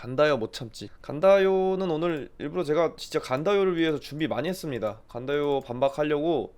간다요 못 참지. 간다요는 오늘 일부러 제가 진짜 간다요를 위해서 준비 많이 했습니다. 간다요 반박하려고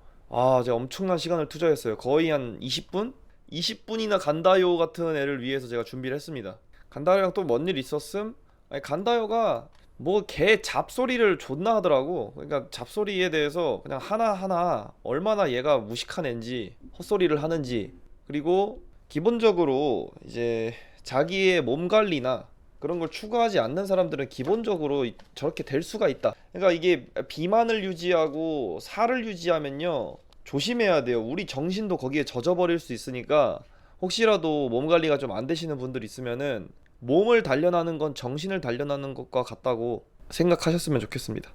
제가 엄청난 시간을 투자했어요. 거의 한 20분? 20분이나 간다요 같은 애를 위해서 제가 준비를 했습니다. 간다요랑 또 뭔 일 있었음? 아니 간다요가 뭐 개 잡소리를 존나 하더라고. 그러니까 잡소리에 대해서 그냥 하나하나 얼마나 얘가 무식한 앤지 헛소리를 하는지, 그리고 기본적으로 이제 자기의 몸 관리나 그런 걸 추구하지 않는 사람들은 기본적으로 저렇게 될 수가 있다. 그러니까 이게 비만을 유지하고 살을 유지하면요, 조심해야 돼요. 우리 정신도 거기에 젖어버릴 수 있으니까 혹시라도 몸 관리가 좀 안 되시는 분들 있으면은 몸을 단련하는 건 정신을 단련하는 것과 같다고 생각하셨으면 좋겠습니다.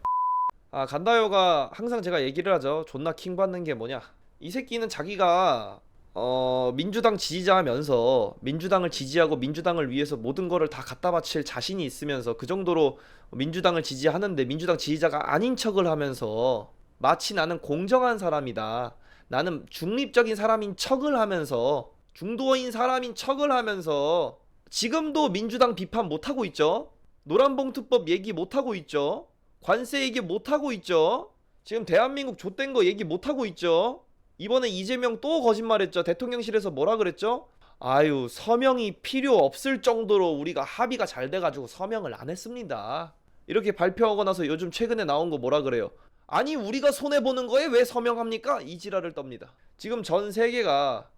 간다요가 항상 제가 얘기를 하죠. 존나 킹 받는 게 뭐냐, 이 새끼는 자기가 민주당 지지자면서 민주당을 지지하고 민주당을 위해서 모든 거를 다 갖다 바칠 자신이 있으면서 그 정도로 민주당을 지지하는데 민주당 지지자가 아닌 척을 하면서 마치 나는 공정한 사람이다, 나는 중립적인 사람인 척을 하면서 중도인 사람인 척을 하면서 지금도 민주당 비판 못하고 있죠. 노란봉투법 얘기 못하고 있죠. 관세 얘기 못하고 있죠. 지금 대한민국 좆된 거 얘기 못하고 있죠. 이번에 이재명 또 거짓말했죠. 대통령실에서 뭐라 그랬죠? 아유, 서명이 필요 없을 정도로 우리가 합의가 잘 돼가지고 서명을 안 했습니다, 이렇게 발표하고 나서 요즘 최근에 나온 거 뭐라 그래요? 아니, 우리가 손해보는 거에 왜 서명합니까? 이 지랄을 떱니다. 지금 전 세계가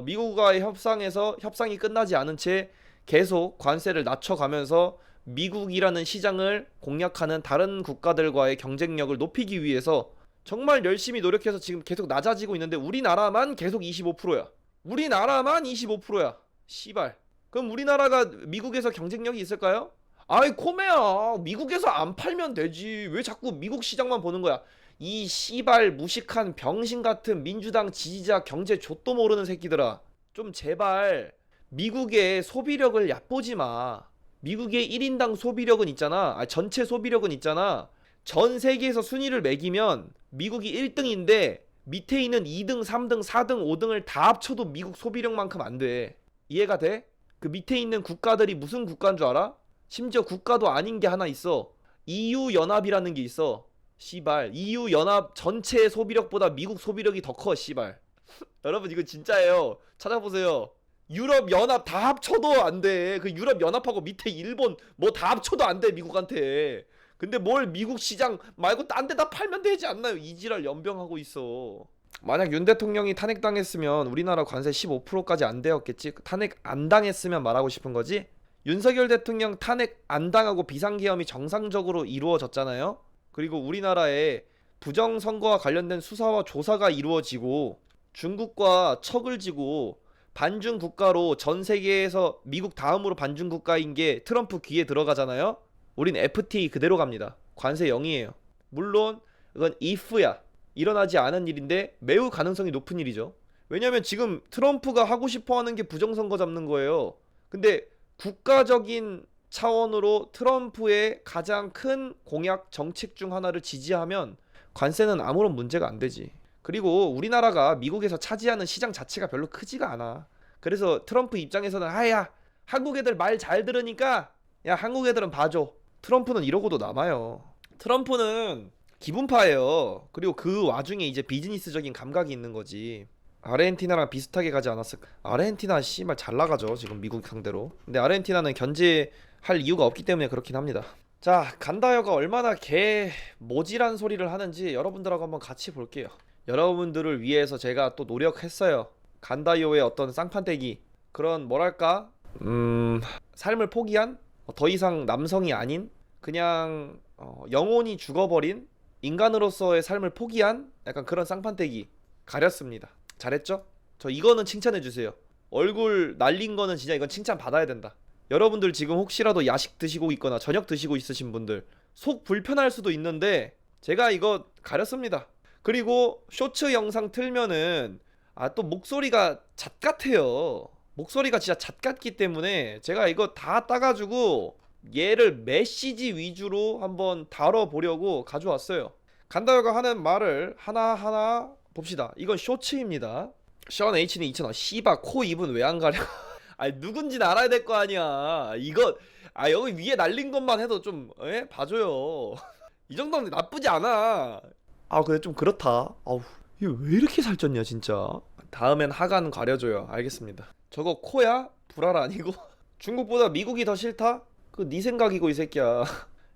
미국과의 협상이 끝나지 않은 채 계속 관세를 낮춰가면서 미국이라는 시장을 공략하는 다른 국가들과의 경쟁력을 높이기 위해서 정말 열심히 노력해서 지금 계속 낮아지고 있는데 우리나라만 계속 25%야. 우리나라만 25%야. 씨발. 그럼 우리나라가 미국에서 경쟁력이 있을까요? 아이 코메야, 미국에서 안 팔면 되지. 왜 자꾸 미국 시장만 보는 거야? 이 씨발 무식한 병신 같은 민주당 지지자 경제 좆도 모르는 새끼들아. 좀 제발 미국의 소비력을 얕보지 마. 미국의 1인당 소비력은 있잖아. 전체 소비력은 있잖아. 전 세계에서 순위를 매기면 미국이 1등인데 밑에 있는 2등, 3등, 4등, 5등을 다 합쳐도 미국 소비력만큼 안 돼. 이해가 돼? 그 밑에 있는 국가들이 무슨 국가인 줄 알아? 심지어 국가도 아닌 게 하나 있어. EU 연합이라는 게 있어. 씨발. EU 연합 전체 소비력보다 미국 소비력이 더 커, 씨발. 여러분 이거 진짜예요. 찾아보세요. 유럽 연합 다 합쳐도 안 돼. 그 유럽 연합하고 밑에 일본 뭐 다 합쳐도 안 돼, 미국한테. 근데 뭘 미국 시장 말고 딴 데다 팔면 되지 않나요? 이지랄 연병하고 있어. 만약 윤 대통령이 탄핵당했으면 우리나라 관세 15%까지 안 되었겠지? 탄핵 안 당했으면 말하고 싶은 거지? 윤석열 대통령 탄핵 안 당하고 비상계엄이 정상적으로 이루어졌잖아요? 그리고 우리나라에 부정선거와 관련된 수사와 조사가 이루어지고 중국과 척을 지고 반중 국가로 전 세계에서 미국 다음으로 반중 국가인 게 트럼프 귀에 들어가잖아요? 우린 FTA 그대로 갑니다. 관세 0이에요. 물론 이건 if야. 일어나지 않은 일인데 매우 가능성이 높은 일이죠. 왜냐면 지금 트럼프가 하고 싶어 하는 게 부정선거 잡는 거예요. 근데 국가적인 차원으로 트럼프의 가장 큰 공약 정책 중 하나를 지지하면 관세는 아무런 문제가 안 되지. 그리고 우리나라가 미국에서 차지하는 시장 자체가 별로 크지가 않아. 그래서 트럼프 입장에서는 아야, 한국 애들 말 잘 들으니까 야, 한국 애들은 봐줘. 트럼프는 이러고도 남아요. 트럼프는 기분파예요. 그리고 그 와중에 이제 비즈니스적인 감각이 있는 거지. 아르헨티나랑 비슷하게 가지 않았을까? 아르헨티나 씨발 잘 나가죠 지금 미국 상대로. 근데 아르헨티나는 견제할 이유가 없기 때문에 그렇긴 합니다. 자, 간다요가 얼마나 개 모질한 소리를 하는지 여러분들하고 한번 같이 볼게요. 여러분들을 위해서 제가 또 노력했어요. 간다요의 어떤 쌍판떼기, 그런 뭐랄까 삶을 포기한, 더 이상 남성이 아닌 그냥 영혼이 죽어버린 인간으로서의 삶을 포기한 약간 그런 쌍판떼기 가렸습니다. 잘했죠? 저 이거는 칭찬해주세요. 얼굴 날린 거는 진짜 이건 칭찬 받아야 된다. 여러분들 지금 혹시라도 야식 드시고 있거나 저녁 드시고 있으신 분들 속 불편할 수도 있는데 제가 이거 가렸습니다. 그리고 쇼츠 영상 틀면은 또 목소리가 잣 같아요. 목소리가 진짜 잣 같기 때문에 제가 이거 다 따가지고 얘를 메시지 위주로 한번 다뤄보려고 가져왔어요. 간다요가 하는 말을 하나하나 봅시다. 이건 쇼츠입니다. 션 H는 2,000원. 씨바 코 입은 왜 안 가려? 아니 누군지는 알아야 될 거 아니야. 이거 아, 여기 위에 날린 것만 해도 좀, 봐줘요. 이 정도면 나쁘지 않아. 아, 근데 좀 그렇다. 아우, 이거 왜 이렇게 살쪘냐, 진짜. 다음엔 하관 가려줘요. 알겠습니다. 저거 코야? 불알 아니고? 중국보다 미국이 더 싫다? 그 네 생각이고, 이 새끼야.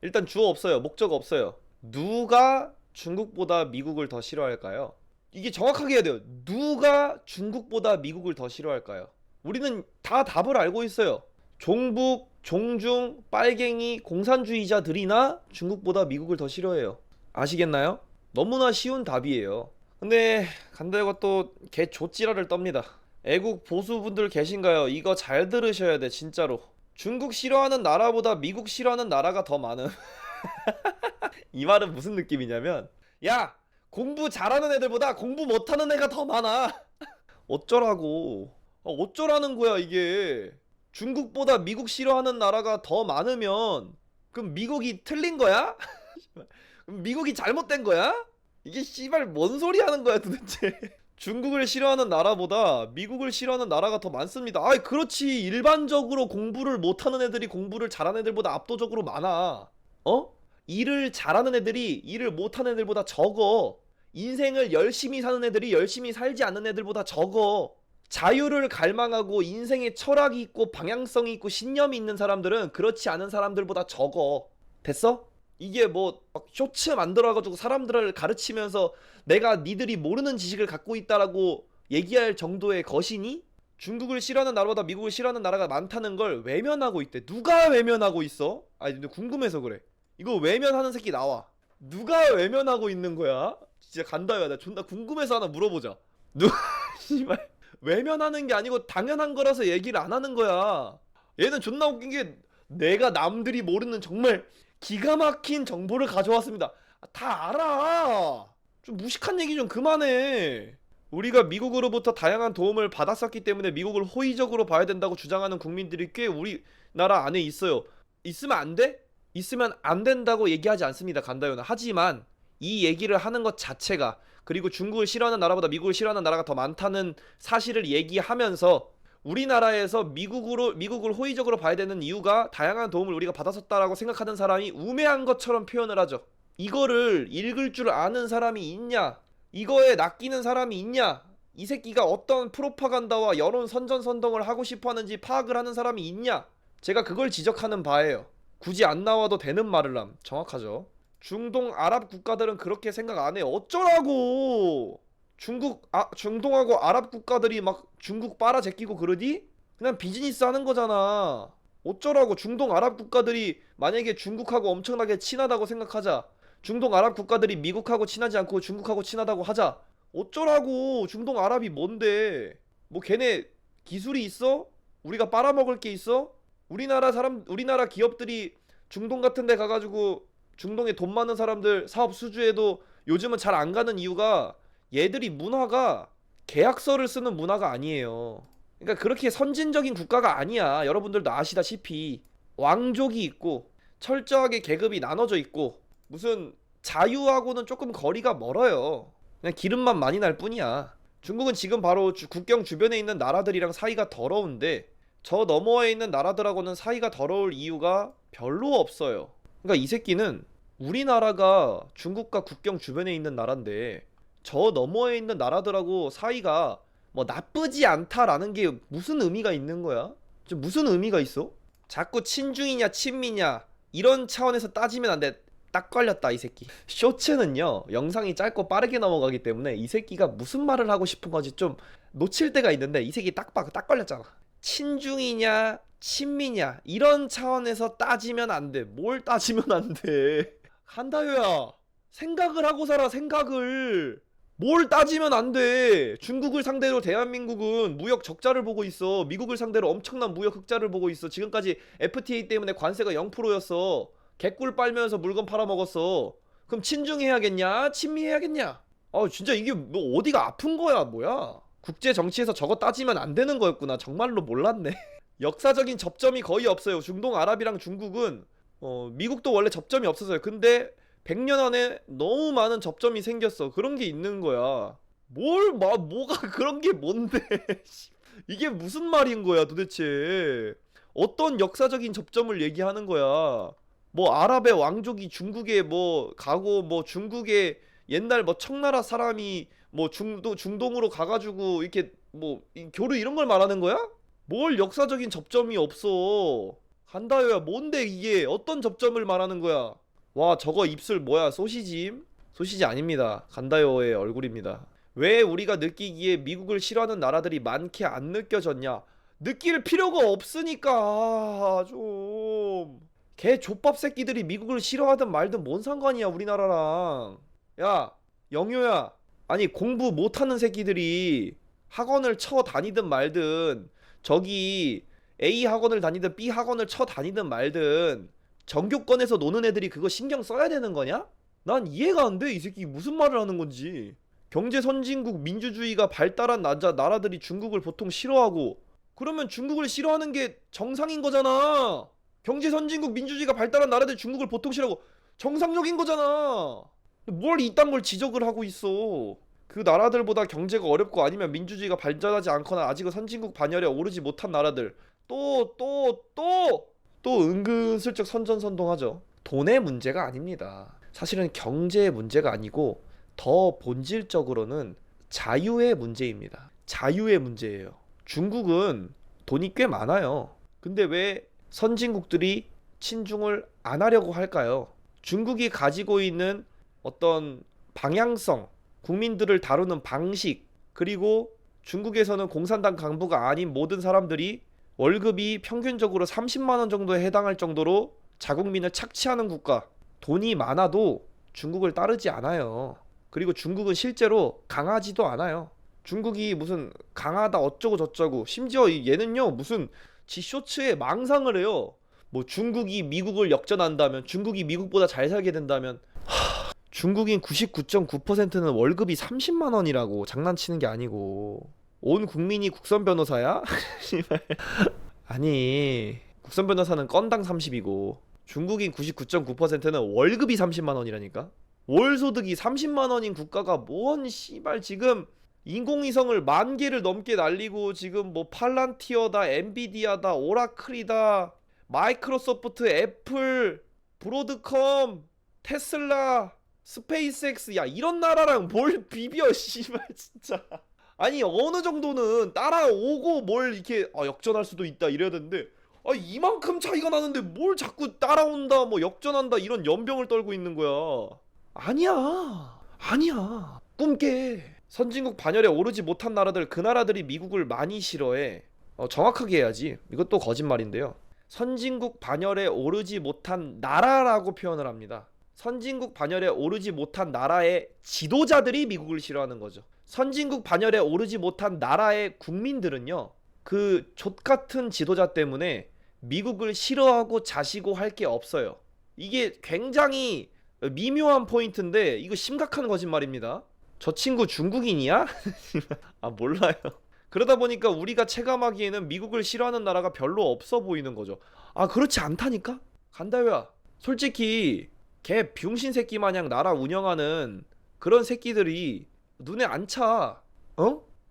일단 주어 없어요. 목적 없어요. 누가 중국보다 미국을 더 싫어할까요? 이게 정확하게 해야 돼요. 누가 중국보다 미국을 더 싫어할까요? 우리는 다 답을 알고 있어요. 종북, 종중, 빨갱이, 공산주의자들이나 중국보다 미국을 더 싫어해요. 아시겠나요? 너무나 쉬운 답이에요. 근데 간다요가 또 개 조찌라를 떱니다. 애국 보수분들 계신가요? 이거 잘 들으셔야 돼, 진짜로. 중국 싫어하는 나라보다 미국 싫어하는 나라가 더 많음. 이 말은 무슨 느낌이냐면, 야! 공부 잘하는 애들보다 공부 못하는 애가 더 많아. 어쩌라고. 어쩌라는 거야, 이게. 중국보다 미국 싫어하는 나라가 더 많으면 그럼 미국이 틀린 거야? 그럼 미국이 잘못된 거야? 이게 씨발 뭔 소리 하는 거야 도대체. 중국을 싫어하는 나라보다 미국을 싫어하는 나라가 더 많습니다. 아이, 그렇지. 일반적으로 공부를 못하는 애들이 공부를 잘하는 애들보다 압도적으로 많아. 일을 잘하는 애들이 일을 못하는 애들보다 적어. 인생을 열심히 사는 애들이 열심히 살지 않는 애들보다 적어. 자유를 갈망하고 인생에 철학이 있고 방향성이 있고 신념이 있는 사람들은 그렇지 않은 사람들보다 적어. 됐어? 이게 뭐 막 쇼츠 만들어가지고 사람들을 가르치면서 내가 니들이 모르는 지식을 갖고 있다라고 얘기할 정도의 것이니? 중국을 싫어하는 나라보다 미국을 싫어하는 나라가 많다는 걸 외면하고 있대. 누가 외면하고 있어? 아니, 근데 궁금해서 그래. 이거 외면하는 새끼 나와. 누가 외면하고 있는 거야? 진짜 간다요. 나 존나 궁금해서 하나 물어보자. 씨발. 외면하는 게 아니고 당연한 거라서 얘기를 안 하는 거야. 얘는 존나 웃긴 게 내가 남들이 모르는 정말 기가 막힌 정보를 가져왔습니다. 다 알아. 좀 무식한 얘기 좀 그만해. 우리가 미국으로부터 다양한 도움을 받았었기 때문에 미국을 호의적으로 봐야 된다고 주장하는 국민들이 꽤 우리나라 안에 있어요. 있으면 안 돼? 있으면 안 된다고 얘기하지 않습니다, 간다요는. 하지만 이 얘기를 하는 것 자체가, 그리고 중국을 싫어하는 나라보다 미국을 싫어하는 나라가 더 많다는 사실을 얘기하면서 우리나라에서 미국을 호의적으로 봐야 되는 이유가 다양한 도움을 우리가 받았었다라고 생각하는 사람이 우매한 것처럼 표현을 하죠. 이거를 읽을 줄 아는 사람이 있냐? 이거에 낚이는 사람이 있냐? 이 새끼가 어떤 프로파간다와 여론 선전선동을 하고 싶어 하는지 파악을 하는 사람이 있냐? 제가 그걸 지적하는 바예요. 굳이 안 나와도 되는 말을 함. 정확하죠. 중동 아랍 국가들은 그렇게 생각 안 해. 어쩌라고. 중동하고 아랍 국가들이 막 중국 빨아제끼고 그러니? 그냥 비즈니스 하는 거잖아. 어쩌라고. 중동 아랍 국가들이 만약에 중국하고 엄청나게 친하다고 생각하자. 중동 아랍 국가들이 미국하고 친하지 않고 중국하고 친하다고 하자. 어쩌라고. 중동 아랍이 뭔데. 뭐 걔네 기술이 있어? 우리가 빨아먹을 게 있어? 우리나라 기업들이 중동 같은 데 가가지고 중동에 돈 많은 사람들 사업 수주해도 요즘은 잘 안 가는 이유가 얘들이 문화가 계약서를 쓰는 문화가 아니에요. 그러니까 그렇게 선진적인 국가가 아니야. 여러분들도 아시다시피 왕족이 있고 철저하게 계급이 나눠져 있고 무슨 자유하고는 조금 거리가 멀어요. 그냥 기름만 많이 날 뿐이야. 중국은 지금 바로 국경 주변에 있는 나라들이랑 사이가 더러운데 저 너머에 있는 나라들하고는 사이가 더러울 이유가 별로 없어요. 그러니까 이 새끼는 우리나라가 중국과 국경 주변에 있는 나라인데 저 너머에 있는 나라들하고 사이가 뭐 나쁘지 않다라는 게 무슨 의미가 있는 거야? 무슨 의미가 있어? 자꾸 친중이냐 친미냐 이런 차원에서 따지면 안 돼. 딱 걸렸다 이 새끼. 쇼츠는요 영상이 짧고 빠르게 넘어가기 때문에 이 새끼가 무슨 말을 하고 싶은 건지 좀 놓칠 때가 있는데 이 새끼 딱 걸렸잖아. 친중이냐 친미냐 이런 차원에서 따지면 안 돼. 뭘 따지면 안 돼. 한다요야 생각을 하고 살아. 생각을. 뭘 따지면 안 돼. 중국을 상대로 대한민국은 무역 적자를 보고 있어. 미국을 상대로 엄청난 무역 흑자를 보고 있어. 지금까지 FTA 때문에 관세가 0%였어. 개꿀 빨면서 물건 팔아먹었어. 그럼 친중해야겠냐 친미해야겠냐. 진짜 이게 뭐 어디가 아픈 거야 뭐야. 국제 정치에서 저거 따지면 안 되는 거였구나. 정말로 몰랐네. 역사적인 접점이 거의 없어요. 중동 아랍이랑 중국은 미국도 원래 접점이 없었어요. 근데 100년 안에 너무 많은 접점이 생겼어. 그런 게 있는 거야. 뭐가 그런 게 뭔데. 이게 무슨 말인 거야 도대체. 어떤 역사적인 접점을 얘기하는 거야? 뭐 아랍의 왕족이 중국에 뭐 가고 뭐 중국에 옛날 뭐 청나라 사람이 뭐 중동으로 가가지고 이렇게 뭐 교류 이런 걸 말하는 거야? 뭘 역사적인 접점이 없어. 간다요야 뭔데 이게 어떤 접점을 말하는 거야? 와 저거 입술 뭐야 소시지? 소시지 아닙니다. 간다요의 얼굴입니다. 왜 우리가 느끼기에 미국을 싫어하는 나라들이 많게 안 느껴졌냐? 느낄 필요가 없으니까 좀. 개 족밥 새끼들이 미국을 싫어하든 말든 뭔 상관이야 우리나라랑. 야 영효야, 아니 공부 못하는 새끼들이 학원을 쳐 다니든 말든 저기 A 학원을 다니든 B 학원을 쳐 다니든 말든 전교권에서 노는 애들이 그거 신경 써야 되는 거냐? 난 이해가 안 돼. 이 새끼 무슨 말을 하는 건지. 경제 선진국 민주주의가 발달한 나라들이 중국을 보통 싫어하고, 그러면 중국을 싫어하는 게 정상인 거잖아. 경제 선진국 민주주의가 발달한 나라들이 중국을 보통 싫어하고 정상적인 거잖아. 뭘 이딴 걸 지적을 하고 있어. 그 나라들보다 경제가 어렵고 아니면 민주주의가 발전하지 않거나 아직은 선진국 반열에 오르지 못한 나라들 또 은근슬쩍 선전선동하죠. 돈의 문제가 아닙니다. 사실은 경제의 문제가 아니고 더 본질적으로는 자유의 문제입니다. 자유의 문제예요. 중국은 돈이 꽤 많아요. 근데 왜 선진국들이 친중을 안 하려고 할까요? 중국이 가지고 있는 어떤 방향성, 국민들을 다루는 방식, 그리고 중국에서는 공산당 간부가 아닌 모든 사람들이 월급이 평균적으로 30만 원 정도에 해당할 정도로 자국민을 착취하는 국가. 돈이 많아도 중국을 따르지 않아요. 그리고 중국은 실제로 강하지도 않아요. 중국이 무슨 강하다 어쩌고 저쩌고, 심지어 얘는요 무슨 지 쇼츠에 망상을 해요. 뭐 중국이 미국을 역전한다면, 중국이 미국보다 잘 살게 된다면. 중국인 99.9%는 월급이 30만 원이라고. 장난치는 게 아니고. 온 국민이 국선 변호사야? 아니, 국선 변호사는 건당 30이고 중국인 99.9%는 월급이 30만 원이라니까. 월 소득이 30만 원인 국가가 뭔 씨발 지금 인공위성을 10,000개를 넘게 날리고 지금 뭐 팔란티어다, 엔비디아다, 오라클이다, 마이크로소프트, 애플, 브로드컴, 테슬라, 스페이스X, 야 이런 나라랑 뭘 비벼 씨발 진짜. 아니 어느 정도는 따라오고 뭘 이렇게 역전할 수도 있다 이래야 되는데, 이만큼 차이가 나는데 뭘 자꾸 따라온다 뭐 역전한다 이런 연병을 떨고 있는 거야. 아니야 꿈깨. 선진국 반열에 오르지 못한 나라들, 그 나라들이 미국을 많이 싫어해. 정확하게 해야지. 이것도 거짓말인데요. 선진국 반열에 오르지 못한 나라라고 표현을 합니다. 선진국 반열에 오르지 못한 나라의 지도자들이 미국을 싫어하는 거죠. 선진국 반열에 오르지 못한 나라의 국민들은요, 그 족같은 지도자 때문에 미국을 싫어하고 자시고 할 게 없어요. 이게 굉장히 미묘한 포인트인데 이거 심각한 거짓말입니다. 저 친구 중국인이야? 몰라요. 그러다 보니까 우리가 체감하기에는 미국을 싫어하는 나라가 별로 없어 보이는 거죠. 그렇지 않다니까? 간다요야, 솔직히 걔 병신 새끼 마냥 나라 운영하는 그런 새끼들이 눈에 안 차.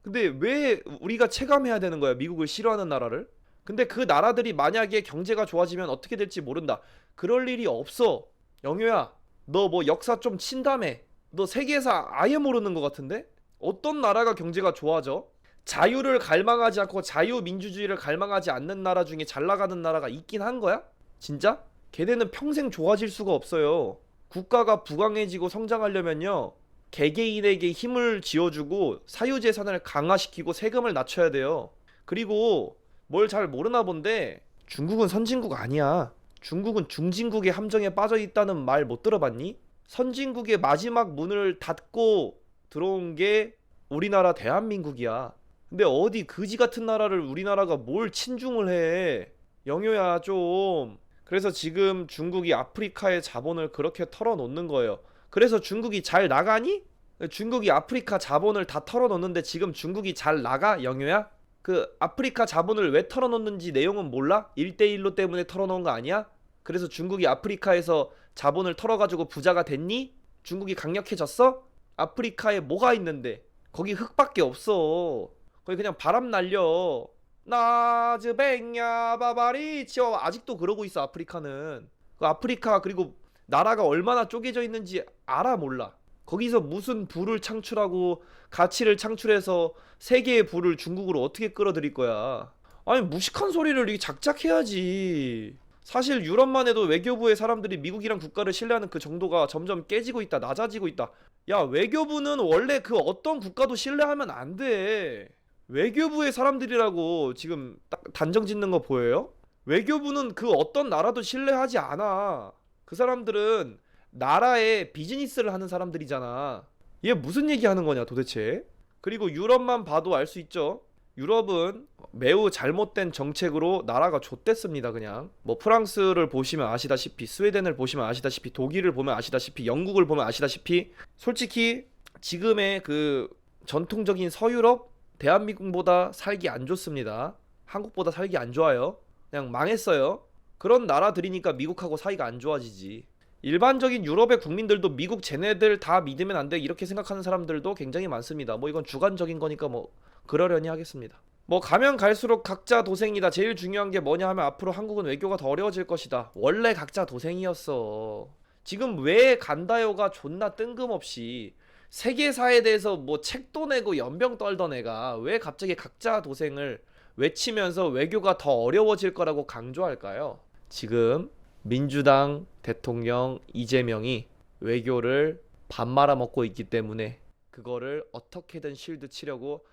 근데 왜 우리가 체감해야 되는 거야, 미국을 싫어하는 나라를? 근데 그 나라들이 만약에 경제가 좋아지면 어떻게 될지 모른다. 그럴 일이 없어. 영효야, 너 뭐 역사 좀 친다며. 너 세계사 아예 모르는 것 같은데? 어떤 나라가 경제가 좋아져? 자유를 갈망하지 않고 자유민주주의를 갈망하지 않는 나라 중에 잘 나가는 나라가 있긴 한 거야? 진짜? 걔네는 평생 좋아질 수가 없어요. 국가가 부강해지고 성장하려면요, 개개인에게 힘을 쥐어주고 사유재산을 강화시키고 세금을 낮춰야 돼요. 그리고 뭘 잘 모르나 본데 중국은 선진국 아니야. 중국은 중진국의 함정에 빠져있다는 말 못 들어봤니? 선진국의 마지막 문을 닫고 들어온 게 우리나라 대한민국이야. 근데 어디 그지 같은 나라를 우리나라가 뭘 친중을 해. 영효야 좀. 그래서 지금 중국이 아프리카의 자본을 그렇게 털어놓는 거예요. 그래서 중국이 잘 나가니? 중국이 아프리카 자본을 다 털어놓는데 지금 중국이 잘 나가? 영효야? 그 아프리카 자본을 왜 털어놓는지 내용은 몰라? 1대1로 때문에 털어놓은 거 아니야? 그래서 중국이 아프리카에서 자본을 털어가지고 부자가 됐니? 중국이 강력해졌어? 아프리카에 뭐가 있는데? 거기 흙밖에 없어. 거기 그냥 바람 날려. 나즈뱅야 바바리치오. 아직도 그러고 있어 아프리카는. 그 아프리카 그리고 나라가 얼마나 쪼개져 있는지 알아 몰라. 거기서 무슨 부를 창출하고 가치를 창출해서 세계의 부를 중국으로 어떻게 끌어들일 거야. 아니 무식한 소리를 이게 작작해야지. 사실 유럽만 해도 외교부의 사람들이 미국이란 국가를 신뢰하는 그 정도가 점점 깨지고 있다, 낮아지고 있다. 야, 외교부는 원래 그 어떤 국가도 신뢰하면 안 돼. 외교부의 사람들이라고 지금 딱 단정 짓는 거 보여요? 외교부는 그 어떤 나라도 신뢰하지 않아. 그 사람들은 나라의 비즈니스를 하는 사람들이잖아. 얘 무슨 얘기 하는 거냐 도대체? 그리고 유럽만 봐도 알 수 있죠. 유럽은 매우 잘못된 정책으로 나라가 좆됐습니다. 그냥 뭐 프랑스를 보시면 아시다시피, 스웨덴을 보시면 아시다시피, 독일을 보면 아시다시피, 영국을 보면 아시다시피, 솔직히 지금의 그 전통적인 서유럽 대한민국보다 살기 안 좋습니다. 한국보다 살기 안 좋아요. 그냥 망했어요. 그런 나라들이니까 미국하고 사이가 안 좋아지지. 일반적인 유럽의 국민들도 미국 쟤네들 다 믿으면 안 돼 이렇게 생각하는 사람들도 굉장히 많습니다. 뭐 이건 주관적인 거니까 뭐 그러려니 하겠습니다. 뭐 가면 갈수록 각자 도생이다. 제일 중요한 게 뭐냐 하면 앞으로 한국은 외교가 더 어려워질 것이다. 원래 각자 도생이었어. 지금 왜 간다요가 존나 뜬금없이 세계사에 대해서 뭐 책도 내고 연병 떨던 애가 왜 갑자기 각자 도생을 외치면서 외교가 더 어려워질 거라고 강조할까요? 지금 민주당 대통령 이재명이 외교를 밥 말아먹고 있기 때문에 그거를 어떻게든 실드 치려고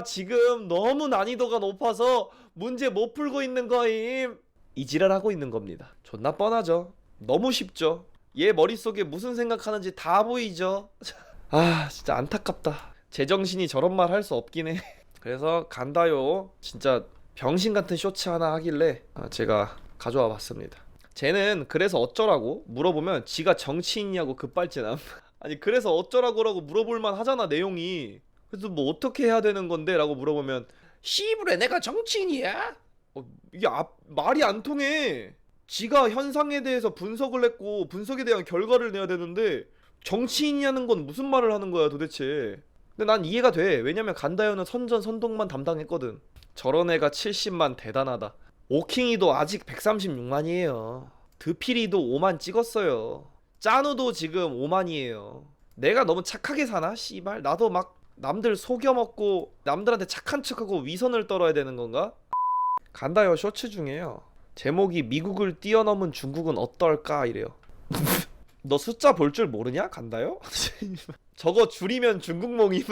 지금 너무 난이도가 높아서 문제 못 풀고 있는 거임 이 지랄하고 있는 겁니다. 존나 뻔하죠. 너무 쉽죠. 얘 머릿속에 무슨 생각하는지 다 보이죠. 진짜 안타깝다. 제정신이 저런 말 할 수 없긴 해. 그래서 간다요 진짜 병신같은 쇼츠 하나 하길래 제가 가져와 봤습니다. 쟤는 그래서 어쩌라고 물어보면 지가 정치인이냐고 급발진함. 아니 그래서 어쩌라고라고 물어볼만 하잖아 내용이. 그래서 뭐 어떻게 해야 되는 건데 라고 물어보면 씨부레 내가 정치인이야? 이게 말이 안 통해. 지가 현상에 대해서 분석을 했고 분석에 대한 결과를 내야 되는데 정치인이냐는 건 무슨 말을 하는 거야 도대체. 근데 난 이해가 돼. 왜냐면 간다요는 선전선동만 담당했거든. 저런 애가 70만 대단하다. 오킹이도 아직 136만이에요. 드피리도 5만 찍었어요. 짜누도 지금 5만이에요. 내가 너무 착하게 사나? 씨발 나도 막 남들 속여먹고 남들한테 착한 척하고 위선을 떨어야 되는 건가? 간다요 쇼츠 중에요 제목이 미국을 뛰어넘은 중국은 어떨까 이래요. 너 숫자 볼 줄 모르냐? 간다요? 저거 줄이면 중국몽임.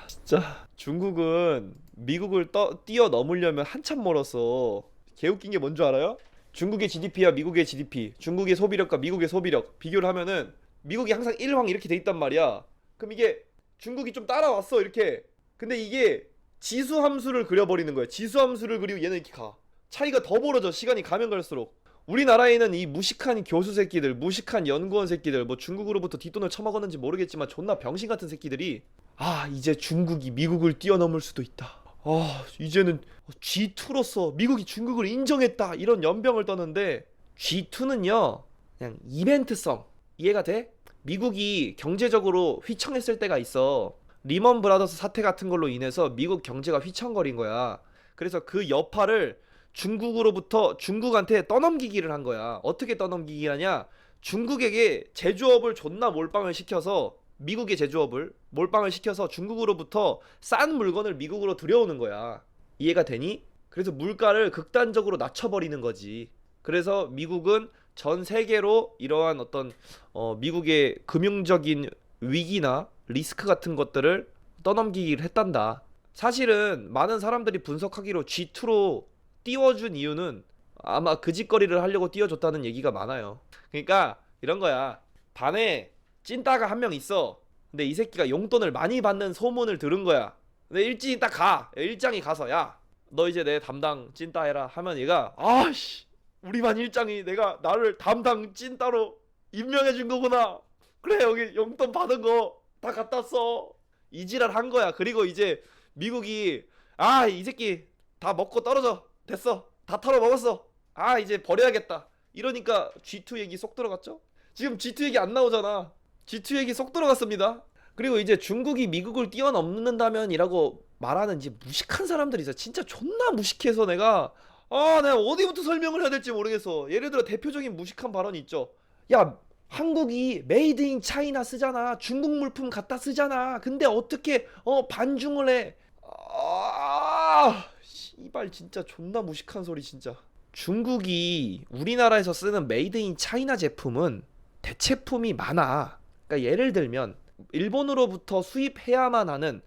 진짜 중국은 미국을 뛰어넘으려면 한참 멀었어. 개웃긴 게 뭔 줄 알아요? 중국의 GDP와 미국의 GDP, 중국의 소비력과 미국의 소비력 비교를 하면은 미국이 항상 1황 이렇게 돼 있단 말이야. 그럼 이게 중국이 좀 따라왔어 이렇게. 근데 이게 지수 함수를 그려버리는 거야. 지수 함수를 그리고 얘는 이렇게 가. 차이가 더 벌어져 시간이 가면 갈수록. 우리나라에는 이 무식한 교수 새끼들, 무식한 연구원 새끼들, 뭐 중국으로부터 뒷돈을 처먹었는지 모르겠지만 존나 병신 같은 새끼들이 이제 중국이 미국을 뛰어넘을 수도 있다. 이제는 G2로서 미국이 중국을 인정했다. 이런 연병을 떠는데 G2는요 그냥 이벤트성. 이해가 돼? 미국이 경제적으로 휘청했을 때가 있어. 리먼 브라더스 사태 같은 걸로 인해서 미국 경제가 휘청거린 거야. 그래서 그 여파를 중국으로부터 중국한테 떠넘기기를 한 거야. 어떻게 떠넘기기 하냐? 중국에게 제조업을 존나 몰빵을 시켜서 미국의 제조업을 몰빵을 시켜서 중국으로부터 싼 물건을 미국으로 들여오는 거야. 이해가 되니? 그래서 물가를 극단적으로 낮춰버리는 거지. 그래서 미국은 전 세계로 이러한 어떤 미국의 금융적인 위기나 리스크 같은 것들을 떠넘기기를 했단다. 사실은 많은 사람들이 분석하기로 G2로 띄워준 이유는 아마 그 짓거리를 하려고 띄워줬다는 얘기가 많아요. 그러니까 이런 거야. 반에 찐따가 한 명 있어. 근데 이 새끼가 용돈을 많이 받는 소문을 들은 거야. 근데 일진이 딱 가. 일장이 가서 야, 너 이제 내 담당 찐따 해라 하면 얘가 우리 반 일장이 나를 담당 찐따로 임명해 준 거구나. 그래 여기 용돈 받은 거 다 갖다 써. 이지랄 한 거야. 그리고 이제 미국이 이 새끼 다 먹고 떨어져. 됐어. 다 털어 먹었어. 이제 버려야겠다. 이러니까 G2 얘기 쏙 들어갔죠? 지금 G2 얘기 안 나오잖아. G2 얘기 쏙 들어갔습니다. 그리고 이제 중국이 미국을 뛰어넘는다면이라고 말하는지 무식한 사람들이 있어. 진짜 존나 무식해서 내가 어디부터 설명을 해야 될지 모르겠어. 예를 들어 대표적인 무식한 발언이 있죠. 야, 한국이 메이드 인 차이나 쓰잖아. 중국 물품 갖다 쓰잖아. 근데 어떻게 반중을 해? 씨발 진짜 존나 무식한 소리 진짜. 중국이 우리나라에서 쓰는 메이드 인 차이나 제품은 대체품이 많아. 그러니까 예를 들면 일본으로부터 수입해야만 하는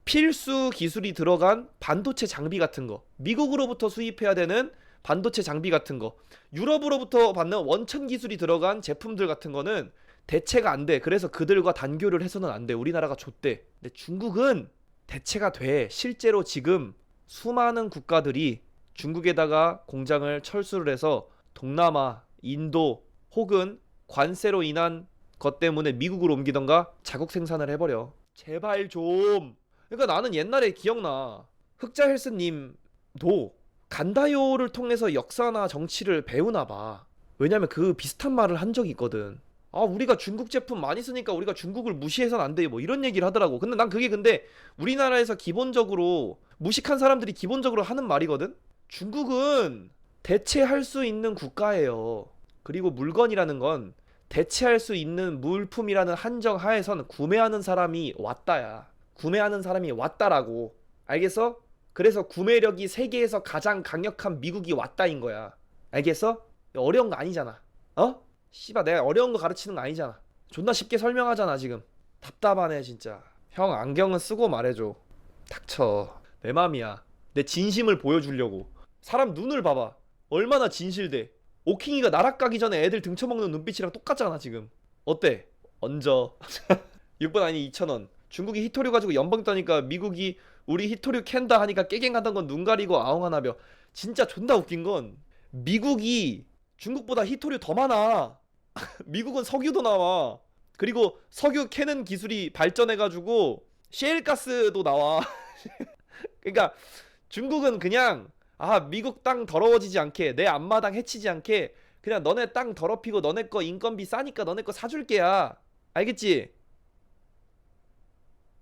필수 기술이 들어간 반도체 장비 같은 거, 미국으로부터 수입해야 되는 반도체 장비 같은 거, 유럽으로부터 받는 원천 기술이 들어간 제품들 같은 거는 대체가 안 돼. 그래서 그들과 단교를 해서는 안 돼. 우리나라가 줬대. 근데 중국은 대체가 돼. 실제로 지금 수많은 국가들이 중국에다가 공장을 철수를 해서 동남아, 인도 혹은 관세로 인한 것 때문에 미국으로 옮기던가 자국 생산을 해버려. 제발 좀. 그러니까 나는 옛날에 기억나. 흑자 헬스님도 간다요를 통해서 역사나 정치를 배우나 봐. 왜냐면 그 비슷한 말을 한 적이 있거든. 우리가 중국 제품 많이 쓰니까 우리가 중국을 무시해서는 안 돼. 뭐 이런 얘기를 하더라고. 근데 난 그게 근데 우리나라에서 기본적으로 무식한 사람들이 기본적으로 하는 말이거든. 중국은 대체할 수 있는 국가예요. 그리고 물건이라는 건 대체할 수 있는 물품이라는 한정 하에선 구매하는 사람이 왔다야. 구매하는 사람이 왔다라고. 알겠어? 그래서 구매력이 세계에서 가장 강력한 미국이 왔다인 거야. 알겠어? 어려운 거 아니잖아. 씨발 내가 어려운 거 가르치는 거 아니잖아. 존나 쉽게 설명하잖아 지금. 답답하네 진짜. 형 안경은 쓰고 말해줘. 닥쳐. 내 맘이야. 내 진심을 보여주려고. 사람 눈을 봐봐. 얼마나 진실돼. 오킹이가 나락 가기 전에 애들 등쳐먹는 눈빛이랑 똑같잖아 지금. 어때? 얹어. 6번 아니 2,000원. 중국이 히토류 가지고 연방 떠니까 미국이 우리 히토류 캔다 하니까 깨갱하던 건 눈 가리고 아웅하나벼. 진짜 존나 웃긴 건 미국이 중국보다 히토류 더 많아. 미국은 석유도 나와. 그리고 석유 캐는 기술이 발전해가지고 셰일가스도 나와. 그러니까 중국은 그냥 미국 땅 더러워지지 않게 내 앞마당 해치지 않게 그냥 너네 땅 더럽히고 너네 거 인건비 싸니까 너네 거 사줄게야. 알겠지?